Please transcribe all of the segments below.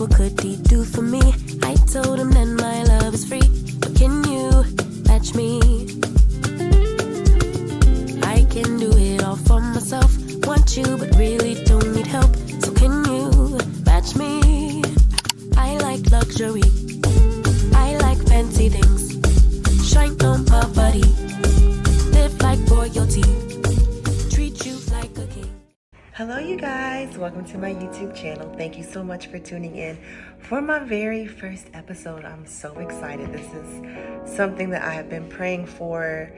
what could he do for me? I told him that my love is free, but can you match me? I can do it all for myself, want you but really don't need help. So can you match me? I like luxury, I like fancy things, shine on my body, live like royalty, treat you like a king. Hello you guys, welcome to my YouTube channel. Thank you so much for tuning in for my very first episode. I'm so excited. This is something that I have been praying for,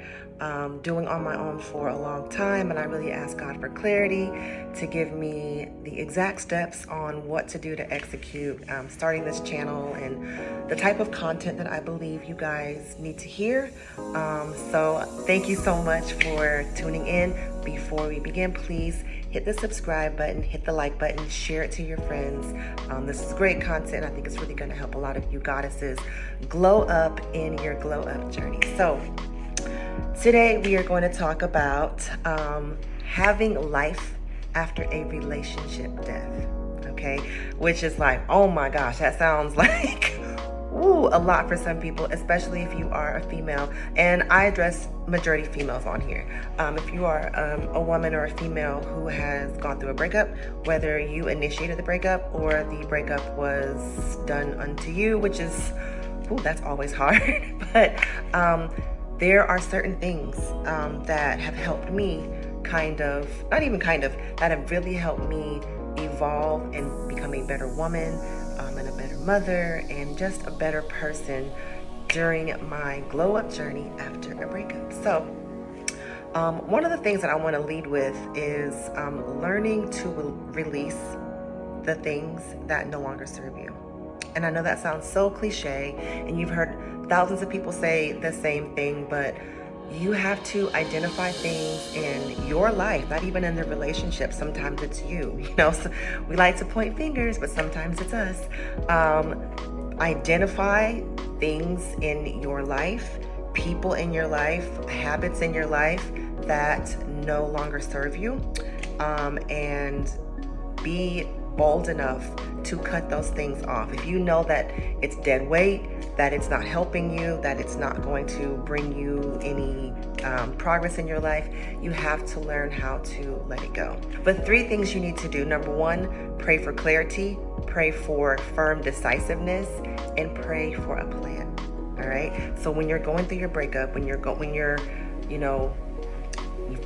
doing on my own for a long time, and I really asked God for clarity to give me the exact steps on what to do to execute starting this channel and the type of content that I believe you guys need to hear. So thank you so much for tuning in. Before we begin, please hit the subscribe button, hit the like button, share it to your friends. This is great content. I think it's really going to help a lot of you goddesses glow up in your glow up journey. So today we are going to talk about having life after a relationship death, okay? Which is like, oh my gosh, that sounds like a lot for some people, especially if you are a female. And I address majority females on here. If you are a woman or a female who has gone through a breakup, whether you initiated the breakup or the breakup was done unto you, which is, that's always hard. But there are certain things that have helped me that have really helped me evolve and become a better woman, and a better mother, and just a better person during my glow up journey after a breakup. So one of the things that I want to lead with is learning to release the things that no longer serve you. And I know that sounds so cliche, and you've heard thousands of people say the same thing, but you have to identify things in your life, not even in the relationship. Sometimes it's you, so we like to point fingers, but sometimes it's us. Identify things in your life, people in your life, habits in your life that no longer serve you, and be bold enough to cut those things off. If you know that it's dead weight, that it's not helping you, that it's not going to bring you any progress in your life, you have to learn how to let it go. But 3 things you need to do. Number 1, pray for clarity, pray for firm decisiveness, and pray for a plan. All right. So when you're going through your breakup, when you've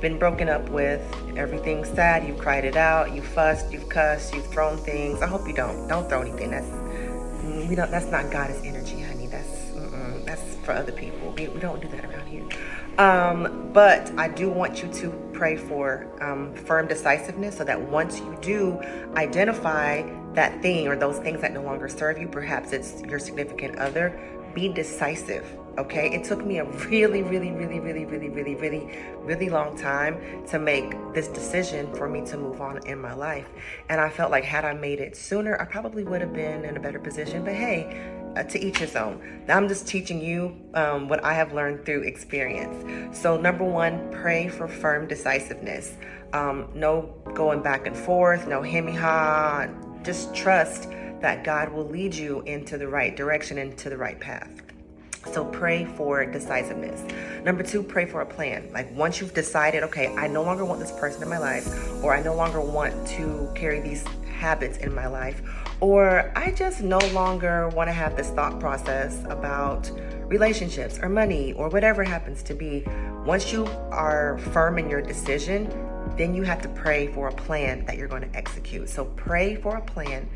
been broken up with, everything's sad, you've cried it out, you've fussed, you've cussed, you've thrown things. I hope you don't throw anything. That's not goddess energy, honey. That's for other people. We don't do that around here. But I do want you to pray for firm decisiveness, so that once you do identify that thing or those things that no longer serve you, perhaps it's your significant other, be decisive. Okay, it took me a really long time to make this decision for me to move on in my life. And I felt like had I made it sooner, I probably would have been in a better position. But hey, to each his own. Now I'm just teaching you what I have learned through experience. So number 1, pray for firm decisiveness. No going back and forth, no hemi-ha. Just trust that God will lead you into the right direction, into the right path. So pray for decisiveness. Number 2, pray for a plan. Like once you've decided, okay, I no longer want this person in my life, or I no longer want to carry these habits in my life, or I just no longer want to have this thought process about relationships or money or whatever it happens to be. Once you are firm in your decision, then you have to pray for a plan that you're going to execute. So pray for a plan,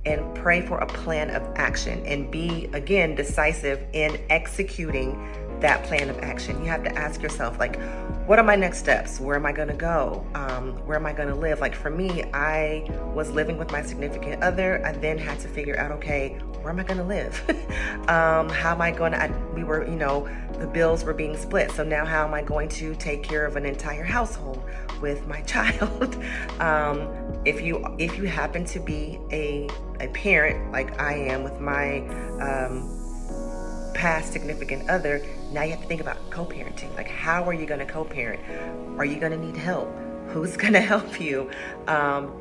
and pray for a plan of action, and be, again, decisive in executing that plan of action. You have to ask yourself, like, what are my next steps? Where am I going to go? Where am I going to live? Like for me, I was living with my significant other. I then had to figure out, okay, where am I going to live? How am I going to, we were, the bills were being split. So now how am I going to take care of an entire household with my child? If you happen to be a parent like I am with my past significant other, now you have to think about co-parenting. Like, how are you going to co-parent? Are you going to need help? who's going to help you.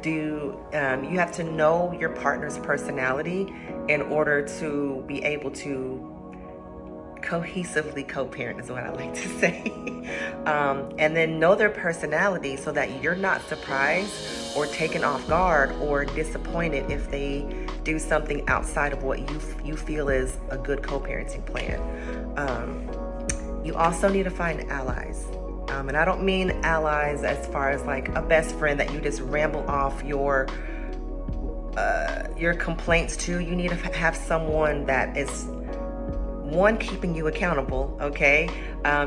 You have to know your partner's personality in order to be able to cohesively co-parent, is what I like to say. And then know their personality so that you're not surprised or taken off guard or disappointed if they do something outside of what you feel is a good co-parenting plan. You also need to find allies. And I don't mean allies as far as like a best friend that you just ramble off your complaints to. You need to have someone that is, one, keeping you accountable, okay?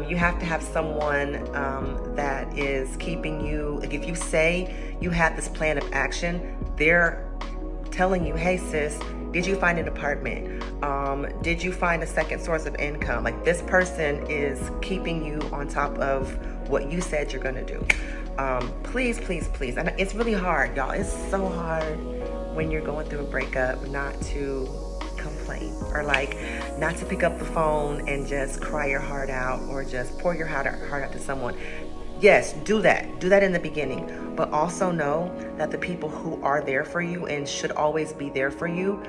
You have to have someone that is keeping you, like if you say you had this plan of action, they're telling you, hey sis, did you find an apartment? Did you find a second source of income? Like, this person is keeping you on top of what you said you're gonna do. Please, please, please. And it's really hard, y'all. It's so hard when you're going through a breakup not to complain, or like not to pick up the phone and just cry your heart out, or just pour your heart out to someone. Yes, do that in the beginning, but also know that the people who are there for you and should always be there for you,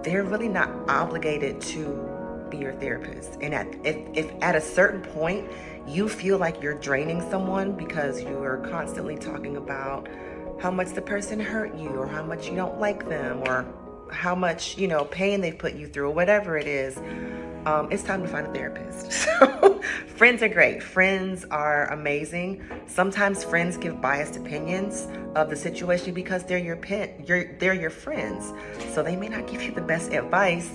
they're really not obligated to be your therapist. And if at a certain point you feel like you're draining someone because you are constantly talking about how much the person hurt you, or how much you don't like them, or how much, pain they've put you through, or whatever it is, it's time to find a therapist. So friends are great. Friends are amazing. Sometimes friends give biased opinions of the situation because they're your friends. So they may not give you the best advice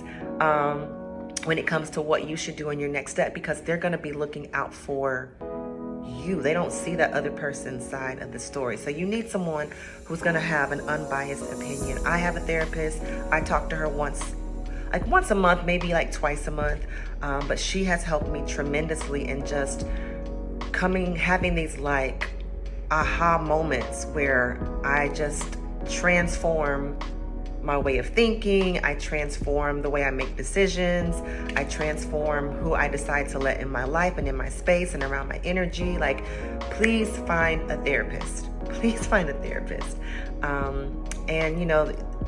when it comes to what you should do in your next step, because they're going to be looking out for you. They don't see that other person's side of the story. So you need someone who's going to have an unbiased opinion. I have a therapist. I talk to her once a month, maybe like twice a month. But she has helped me tremendously in just having these like aha moments where I just transform my way of thinking. I transform the way I make decisions. I transform who I decide to let in my life and in my space and around my energy. Like, please find a therapist. Please find a therapist. And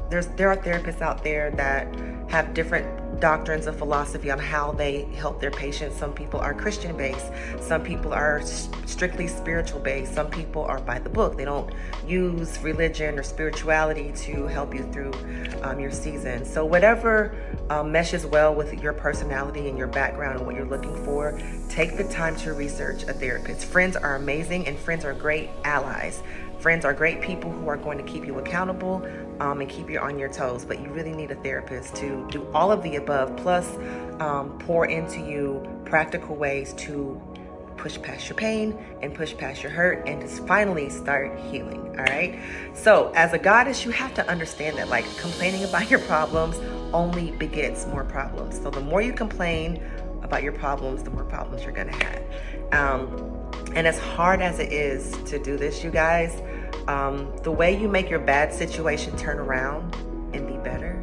there are therapists out there that have different doctrines of philosophy on how they help their patients. Some people are Christian based. Some people are strictly spiritual based. Some people are by the book. They don't use religion or spirituality to help you through your season. So whatever meshes well with your personality and your background and what you're looking for, take the time to research a therapist. Friends are amazing, and friends are great allies. Friends are great people who are going to keep you accountable and keep you on your toes. But you really need a therapist to do all of the above, plus pour into you practical ways to push past your pain and push past your hurt and just finally start healing. All right. So as a goddess, you have to understand that like complaining about your problems only begets more problems. So the more you complain about your problems, the more problems you're going to have. And as hard as it is to do this, you guys, the way you make your bad situation turn around and be better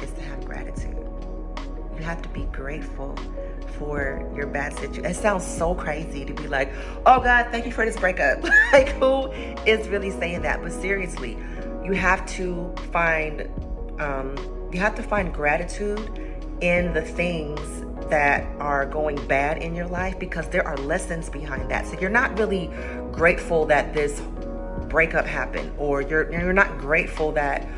is to have gratitude. You have to be grateful for your bad situation. It sounds so crazy to be like, oh God, thank you for this breakup. Like, who is really saying that? But seriously, you have to find gratitude in the things that are going bad in your life, because there are lessons behind that. So you're not really grateful that this breakup happened, or you're not grateful that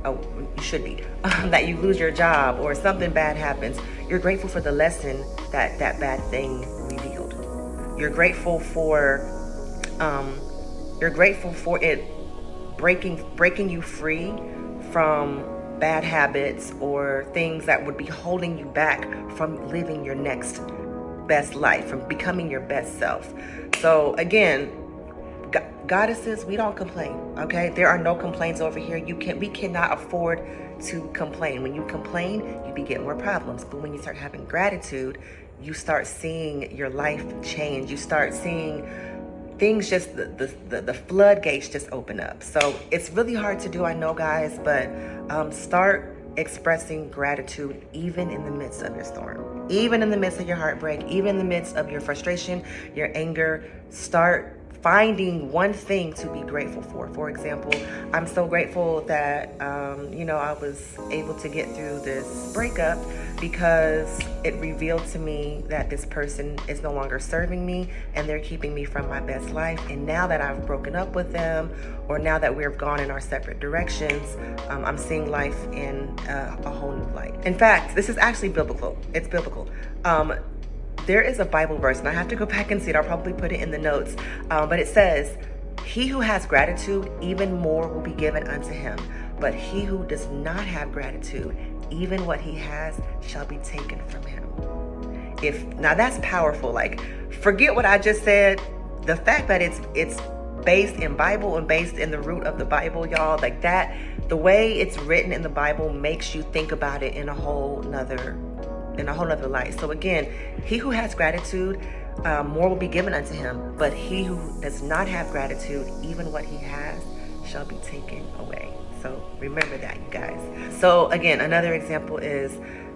you should be that you lose your job or something bad happens. You're grateful for the lesson that bad thing revealed. You're grateful for it breaking you free from bad habits or things that would be holding you back from living your next best life, from becoming your best self. So again, goddesses, we don't complain, okay? There are no complaints over here. We cannot afford to complain. When you complain, you get more problems. But when you start having gratitude, you start seeing your life change. You start seeing things, just the floodgates just open up. So it's really hard to do, I know, guys, but start expressing gratitude even in the midst of your storm, even in the midst of your heartbreak, even in the midst of your frustration, your anger. Start finding one thing to be grateful for. For example, I'm so grateful that, I was able to get through this breakup because it revealed to me that this person is no longer serving me and they're keeping me from my best life. And now that I've broken up with them, or now that we've gone in our separate directions, I'm seeing life in a whole new light. In fact, this is actually biblical. It's biblical. There is a Bible verse, and I have to go back and see it. I'll probably put it in the notes. But it says, "He who has gratitude, even more will be given unto him. But he who does not have gratitude, even what he has shall be taken from him." Now that's powerful. Like, forget what I just said. The fact that it's based in Bible and based in the root of the Bible, y'all, like that, the way it's written in the Bible makes you think about it in a whole nother light. So again, he who has gratitude, more will be given unto him, but he who does not have gratitude, even what he has shall be taken away. So remember that, you guys. So again, another example is,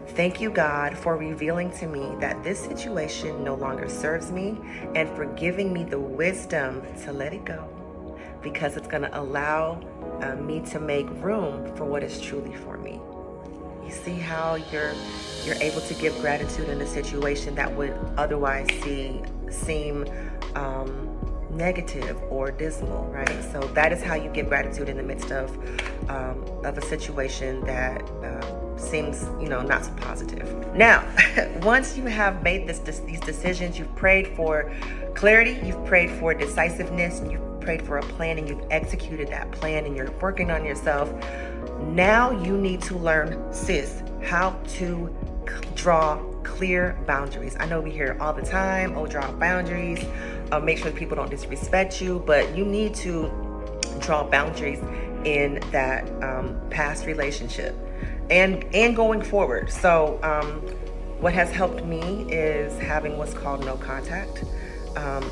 thank you, God, for revealing to me that this situation no longer serves me and for giving me the wisdom to let it go, because it's going to allow me to make room for what is truly for me. You see how you're able to give gratitude in a situation that would otherwise seem negative or dismal, right? So that is how you give gratitude in the midst of a situation that seems, not so positive. Now, once you have made these decisions, you've prayed for clarity, you've prayed for decisiveness, and you've prayed for a plan, and you've executed that plan, and you're working on yourself. Now you need to learn, sis, how to draw clear boundaries. I know we hear it all the time, draw boundaries, make sure that people don't disrespect you, but you need to draw boundaries in that past relationship and going forward. So what has helped me is having what's called no contact,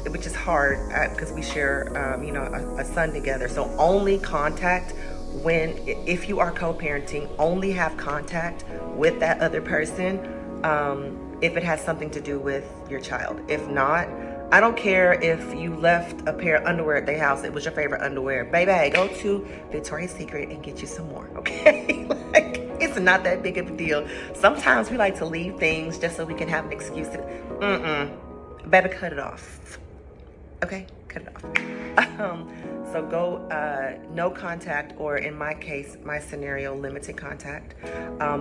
which is hard because we share a son together. So only contact if you are co-parenting, only have contact with that other person if it has something to do with your child. If not, I don't care if you left a pair of underwear at their house, it was your favorite underwear. Baby, go to Victoria's Secret and get you some more, okay? Like, it's not that big of a deal. Sometimes we like to leave things just so we can have an excuse to, baby, cut it off. Okay, cut it off. So go no contact, or in my case, my scenario, limited contact.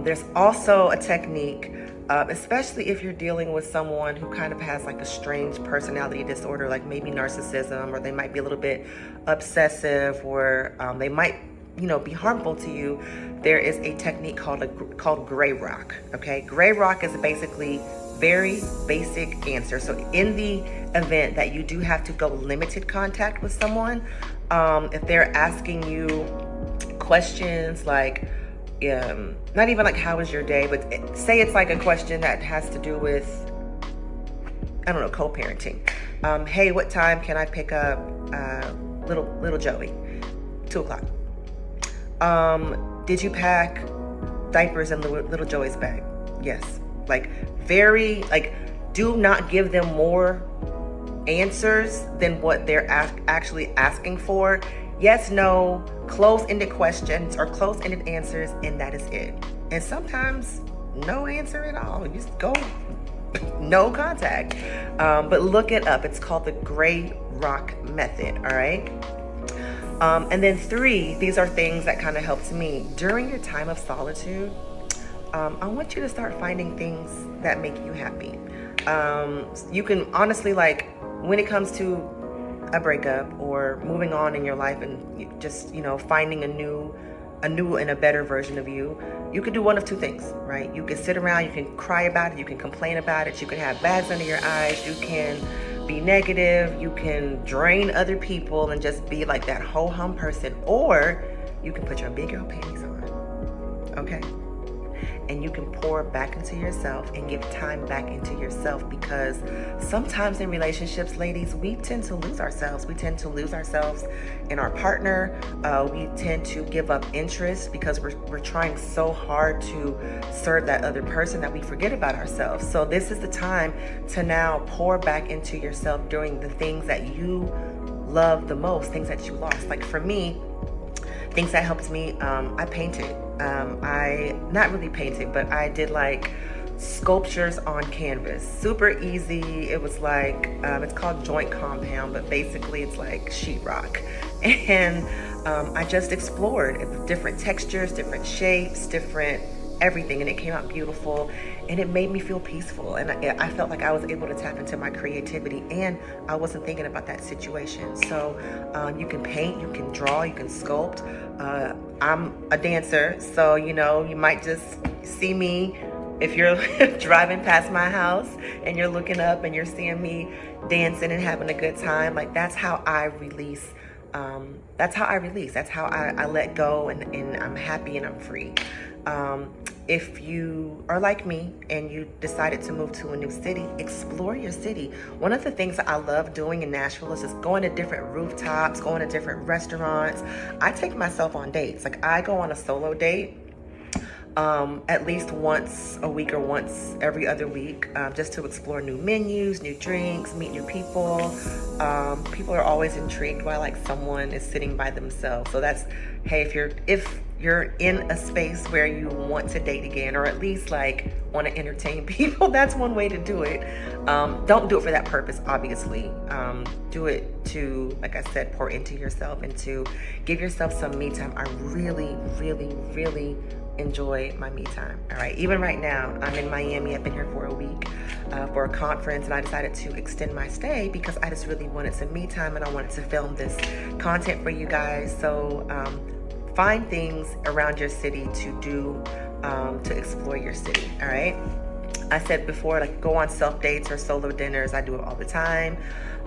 There's also a technique, especially if you're dealing with someone who kind of has like a strange personality disorder, like maybe narcissism, or they might be a little bit obsessive, or they might, be harmful to you. There is a technique called gray rock. Okay, gray rock is basically very basic answer. So in the event that you do have to go limited contact with someone, if they're asking you questions like, not even like how was your day, but say it's like a question that has to do with, I don't know, co-parenting. Hey, what time can I pick up little Joey? 2:00. Did you pack diapers in little Joey's bag? Yes. Do not give them more answers than what they're actually asking for. Yes, no, close-ended questions or close-ended answers, and that is it. And sometimes no answer at all. You just go no contact. But look it up. It's called the gray rock method, all right? And then 3, these are things that kind of helped me. During your time of solitude, I want you to start finding things that make you happy. You can honestly, when it comes to a breakup or moving on in your life and just, finding a new and a better version of you, you can do one of 2 things, right? You can sit around, you can cry about it, you can complain about it, you can have bags under your eyes, you can be negative, you can drain other people and just be like that ho-hum person, or you can put your big girl panties on, okay? And you can pour back into yourself and give time back into yourself, because sometimes in relationships, ladies, we tend to lose ourselves. We tend to lose ourselves in our partner. We tend to give up interest because we're trying so hard to serve that other person that we forget about ourselves. So this is the time to now pour back into yourself, doing the things that you love the most, things that you lost. Like for me, things that helped me, I painted. I not really painted, but I did like sculptures on canvas. Super easy. It was like, it's called joint compound, but basically it's like sheetrock. And I just explored different textures, different shapes, different everything, and it came out beautiful, and it made me feel peaceful, and I felt like I was able to tap into my creativity, and I wasn't thinking about that situation. So you can paint, you can draw, you can sculpt. I'm a dancer, so you know, you might just see me if you're driving past my house and you're looking up and you're seeing me dancing and having a good time. Like that's how I release. That's how I let go, and I'm happy and I'm free. If you are like me and you decided to move to a new city, explore your city. One of the things that I love doing in Nashville is just going to different rooftops, going to different restaurants. I take myself on dates. Like I go on a solo date at least once a week or once every other week, just to explore new menus, new drinks, meet new people. People are always intrigued by like someone is sitting by themselves. So that's, hey, if you're in a space where you want to date again, or at least like want to entertain people, that's one way to do it. Don't do it for that purpose, obviously. Do it to, like I said, pour into yourself and to give yourself some me time. I really, really, really enjoy my me time. All right, even right now, I'm in Miami. I've been here for a week for a conference, and I decided to extend my stay because I just really wanted some me time, and I wanted to film this content for you guys. So find things around your city to do, to explore your city. All right, I said before, like go on self dates or solo dinners. I do it all the time.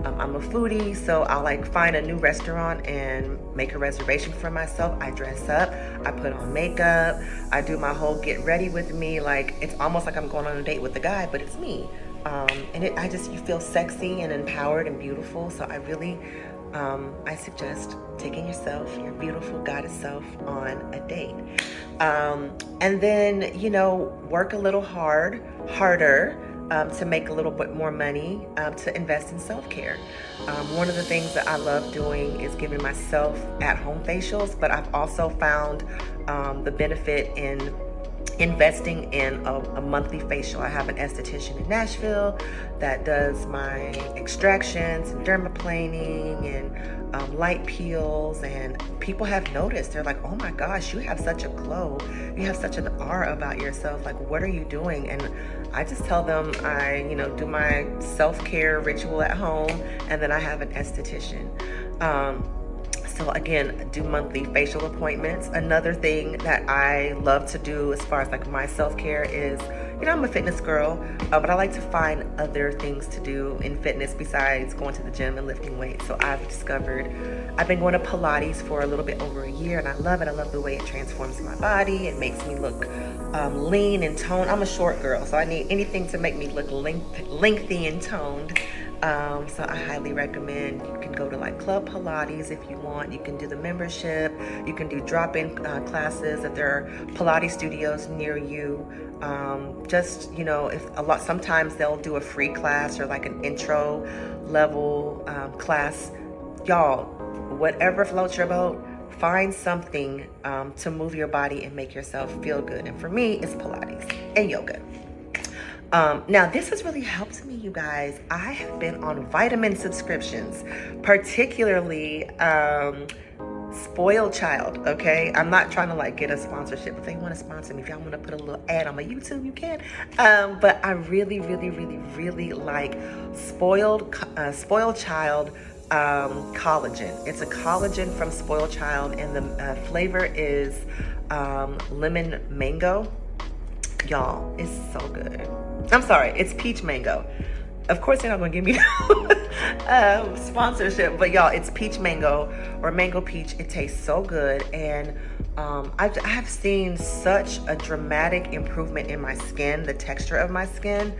I'm a foodie, so I'll like find a new restaurant and make a reservation for myself. I dress up, I put on makeup, I do my whole get ready with me. Like it's almost like I'm going on a date with a guy, but it's me. And you feel sexy and empowered and beautiful. So I really, I suggest taking yourself, your beautiful goddess self, on a date. And then, you know, work a little harder, to make a little bit more money, to invest in self-care. One of the things that I love doing is giving myself at-home facials, but I've also found the benefit in investing in a monthly facial. I have an esthetician in Nashville that does my extractions and dermaplaning and light peels, and people have noticed. They're like, oh my gosh, you have such a glow, you have such an aura about yourself, like what are you doing? And I just tell them I, you know, do my self-care ritual at home, and then I have an esthetician. So again, do monthly facial appointments. Another thing that I love to do as far as like my self-care is, you know, I'm a fitness girl, but I like to find other things to do in fitness besides going to the gym and lifting weights. So I've been going to Pilates for a little bit over a year, and I love it. I love the way it transforms my body. It makes me look lean and toned. I'm a short girl, so I need anything to make me look lengthy and toned. So I highly recommend. You can go to like Club Pilates if you want. You can do the membership. You can do drop-in classes if there are Pilates studios near you. Just, you know, sometimes they'll do a free class or like an intro level class. Y'all, whatever floats your boat, find something to move your body and make yourself feel good. And for me, it's Pilates and yoga. Now, this has really helped me, you guys. I have been on vitamin subscriptions, particularly Spoiled Child, okay? I'm not trying to like get a sponsorship. If they want to sponsor me, if y'all want to put a little ad on my YouTube, you can. But I really, really, really, really like Spoiled Child collagen. It's a collagen from Spoiled Child, and the flavor is lemon mango. Y'all, it's so good. I'm sorry, it's peach mango. Of course, they're not gonna give me no sponsorship, but y'all, it's peach mango or mango peach. It tastes so good, and I have seen such a dramatic improvement in my skin, the texture of my skin.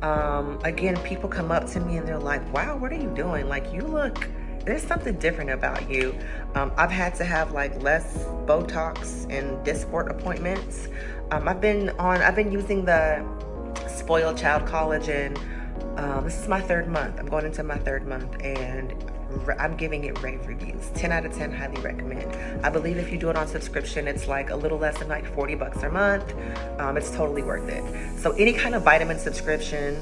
Again, people come up to me and they're like, wow, what are you doing? Like, you look, there's something different about you. I've had to have like less Botox and Dysport appointments. I've been using the Spoiled Child collagen. This is my third month. I'm going into my third month, and I'm giving it rave reviews. 10 out of 10, highly recommend. I believe if you do it on subscription, it's like a little less than like $40 a month. It's totally worth it. So any kind of vitamin subscription,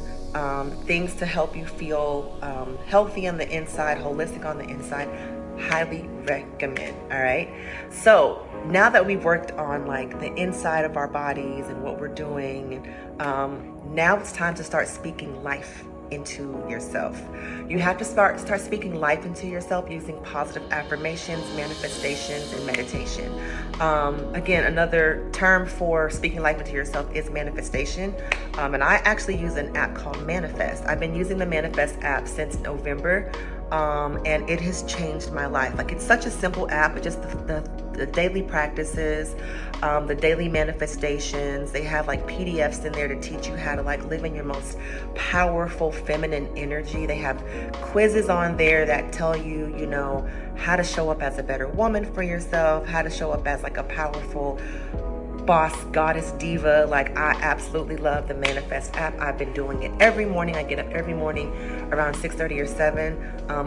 things to help you feel healthy on the inside, holistic on the inside, highly recommend. All right. So now that we've worked on like the inside of our bodies and what we're doing, now it's time to start speaking life into yourself. You have to start speaking life into yourself using positive affirmations, manifestations, and meditation. Again, another term for speaking life into yourself is manifestation. And I actually use an app called Manifest. I've been using the Manifest app since November. And it has changed my life. Like, it's such a simple app, but just the daily practices, the daily manifestations. They have like PDFs in there to teach you how to like live in your most powerful feminine energy. They have quizzes on there that tell you, you know, how to show up as a better woman for yourself, how to show up as like a powerful boss, goddess, diva. Like, I absolutely love the Manifest app. I've been doing it every morning. I get up every morning around 6:30 or 7,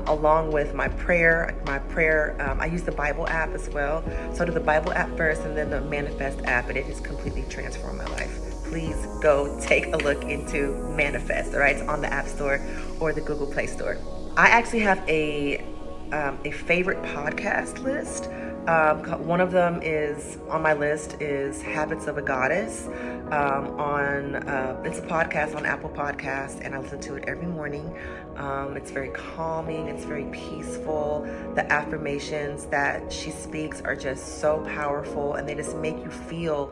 along with my prayer. I use the Bible app as well. So do the Bible app first and then the Manifest app, and it has completely transformed my life. Please go take a look into Manifest. All right, it's on the App Store or the Google Play Store. I actually have a favorite podcast list. One of them is on my list is Habits of a Goddess. It's a podcast on Apple Podcasts, and I listen to it every morning. It's very calming. It's very peaceful. The affirmations that she speaks are just so powerful, and they just make you feel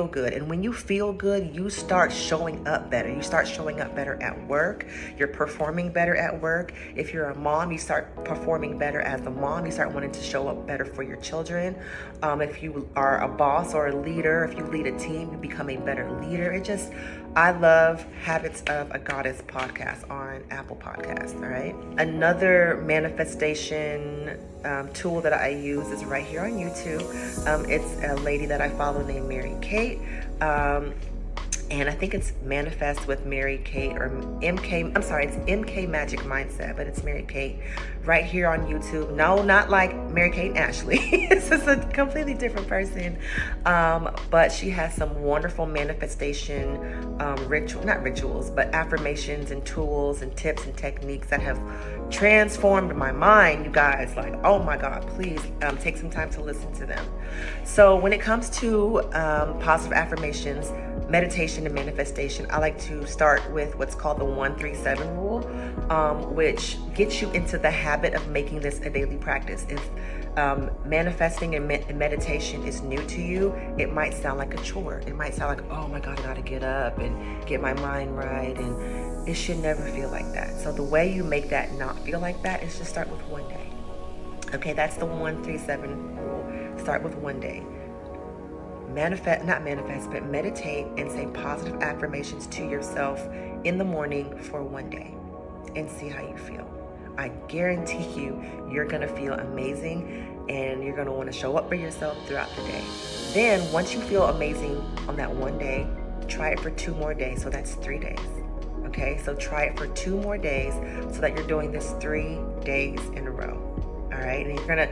good. And when you feel good, you start showing up better. You start showing up better at work. You're performing better at work. If you're a mom, you start performing better as a mom. You start wanting to show up better for your children. If you are a boss or a leader, if you lead a team, you become a better leader. I love Habits of a Goddess podcast on Apple Podcasts, all right? Another manifestation tool that I use is right here on YouTube. It's a lady that I follow named Mary Kate. And I think it's Manifest with Mary Kate, or it's MK Magic Mindset, but it's Mary Kate right here on YouTube. No, not like Mary Kate and Ashley. This is a completely different person. But she has some wonderful manifestation affirmations and tools and tips and techniques that have transformed my mind, you guys. Like, oh my God, please take some time to listen to them. So when it comes to positive affirmations, meditation, and manifestation, I like to start with what's called the 1-3-7 rule, which gets you into the habit of making this a daily practice. If manifesting and meditation is new to you, it might sound like a chore. It might sound like, oh my God, I gotta get up and get my mind right, and it should never feel like that. So the way you make that not feel like that is to start with one day. Okay, that's the 1-3-7 rule. Start with one day. Meditate and say positive affirmations to yourself in the morning for one day and see how you feel. I guarantee you're going to feel amazing, and you're going to want to show up for yourself throughout the day. Then once you feel amazing on that one day, try it for 2 more days. So that's 3 days. Okay, so try it for 2 more days so that you're doing this 3 days in a row. All right, and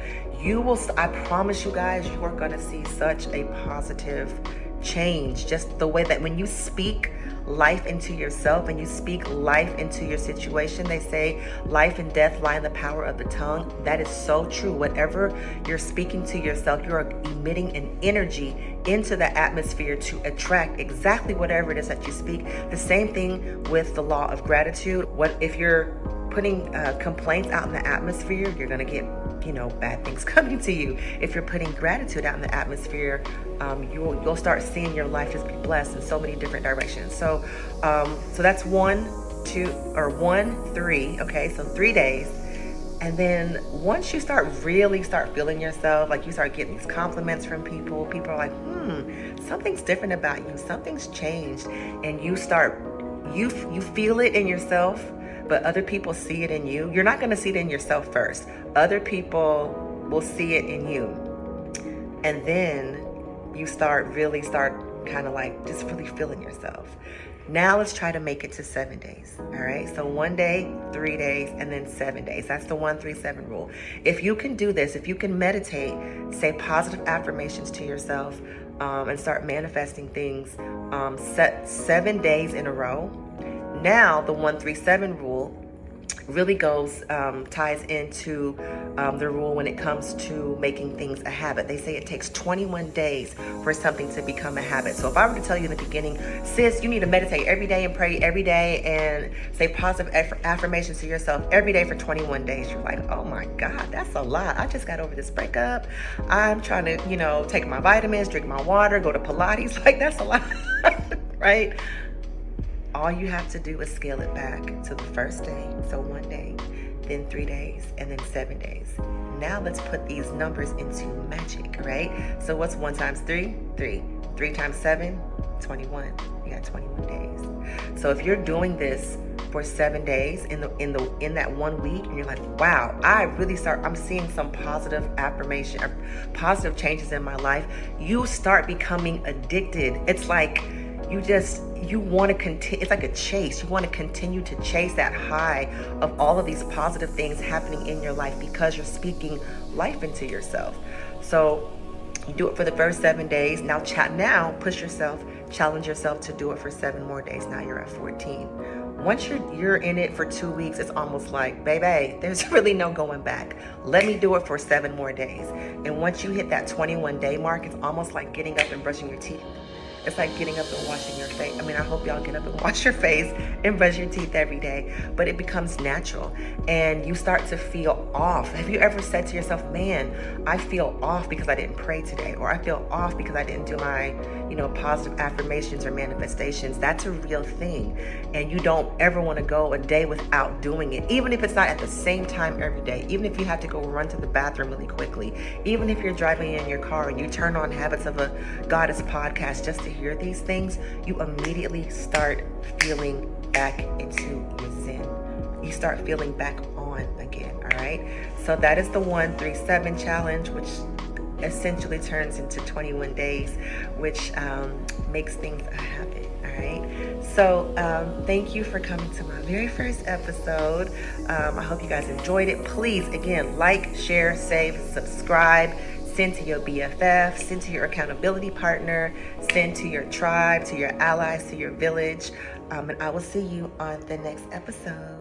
I promise you guys, you are gonna see such a positive change. Just the way that when you speak life into yourself and you speak life into your situation, they say life and death lie in the power of the tongue. That is so true. Whatever you're speaking to yourself, you're emitting an energy into the atmosphere to attract exactly whatever it is that you speak. The same thing with the law of gratitude. What if you're putting complaints out in the atmosphere, you're going to get, bad things coming to you. If you're putting gratitude out in the atmosphere, you'll start seeing your life just be blessed in so many different directions. So that's 1, 2, or 1, 3. Okay, so 3 days. And then once you start feeling yourself, like you start getting these compliments from people are like, something's different about you. Something's changed. And you feel it in yourself, but other people see it in you. You're not going to see it in yourself first. Other people will see it in you. And then you start kind of like just really feeling yourself. Now let's try to make it to 7 days. All right. So 1 day, 3 days, and then 7 days. That's the 1-3-7 rule. If you can do this, if you can meditate, say positive affirmations to yourself, and start manifesting things, set 7 days in a row. Now the 1-3-7 rule really ties into the rule when it comes to making things a habit. They say it takes 21 days for something to become a habit. So if I were to tell you in the beginning, sis, you need to meditate every day and pray every day and say positive affirmations to yourself every day for 21 days, you're like, oh my God, that's a lot. I just got over this breakup. I'm trying to, take my vitamins, drink my water, go to Pilates. Like, that's a lot, right? All you have to do is scale it back to the first day. So 1 day, then 3 days, and then 7 days. Now let's put these numbers into magic, right? So what's 1 times 3? 3. 3 times 7? 21. You got 21 days. So if you're doing this for 7 days in that 1 week, and you're like, wow, I'm seeing some positive affirmation or positive changes in my life, you start becoming addicted. It's like you want to continue. It's like a chase. You want to continue to chase that high of all of these positive things happening in your life because you're speaking life into yourself. So you do it for the first 7 days. Now push yourself, challenge yourself to do it for 7 more days. Now you're at 14. Once you're in it for 2 weeks, it's almost like, baby, there's really no going back. Let me do it for 7 more days. And once you hit that 21-day mark, it's almost like getting up and brushing your teeth. It's like getting up and washing your face. I mean, I hope y'all get up and wash your face and brush your teeth every day, but it becomes natural and you start to feel off. Have you ever said to yourself, man, I feel off because I didn't pray today, or I feel off because I didn't do my, positive affirmations or manifestations? That's a real thing. And you don't ever want to go a day without doing it, even if it's not at the same time every day, even if you have to go run to the bathroom really quickly, even if you're driving in your car and you turn on Habits of a Goddess podcast just to hear these things, you immediately start feeling back into your zen. You start feeling back on again, all right? So that is the 1-3-7 challenge, which essentially turns into 21 days, which makes things a habit, all right? So thank you for coming to my very first episode. I hope you guys enjoyed it. Please, again, like, share, save, subscribe. Send to your BFF, send to your accountability partner, send to your tribe, to your allies, to your village. And I will see you on the next episode.